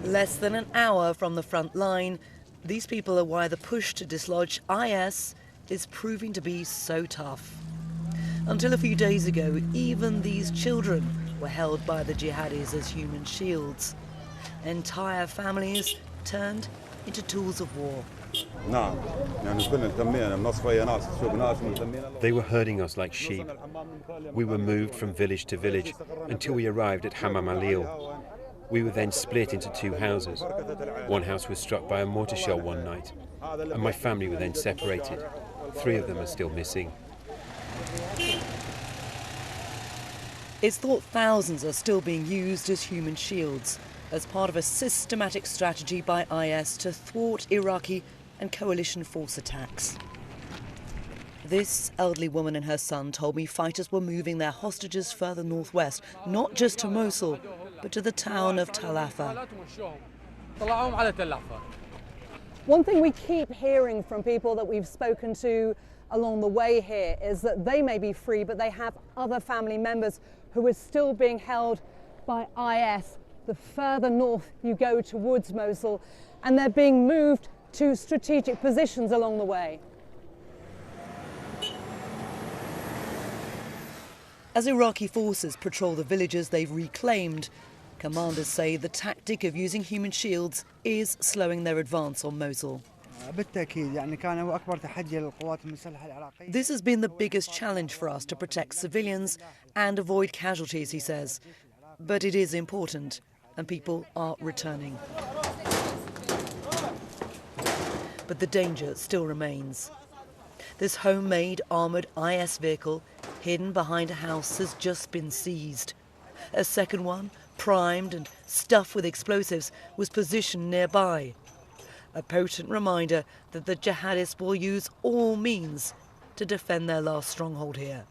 Less than an hour from the front line, these people are why the push to dislodge IS is proving to be so tough. Until a few days ago, even these children were held by the jihadis as human shields. Entire families turned into tools of war. They were herding us like sheep. We were moved from village to village until we arrived at Hammam al-Lil. We were then split into two houses. One house was struck by a mortar shell one night, and my family were then separated. 3 of them are still missing. It's thought thousands are still being used as human shields as part of a systematic strategy by IS to thwart Iraqi and coalition force attacks. This elderly woman and her son told me fighters were moving their hostages further northwest, not just to Mosul, but to the town of Talafa. One thing we keep hearing from people that we've spoken to along the way here is that they may be free, but they have other family members who are still being held by IS the further north you go towards Mosul, and they're being moved to strategic positions along the way. As Iraqi forces patrol the villages they've reclaimed, commanders say the tactic of using human shields is slowing their advance on Mosul. This has been the biggest challenge for us to protect civilians and avoid casualties, he says. But it is important, and people are returning. But the danger still remains. This homemade armoured IS vehicle hidden behind a house has just been seized. A second one, primed and stuffed with explosives, was positioned nearby. A potent reminder that the jihadists will use all means to defend their last stronghold here.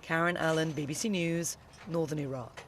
Karen Allen, BBC News, Northern Iraq.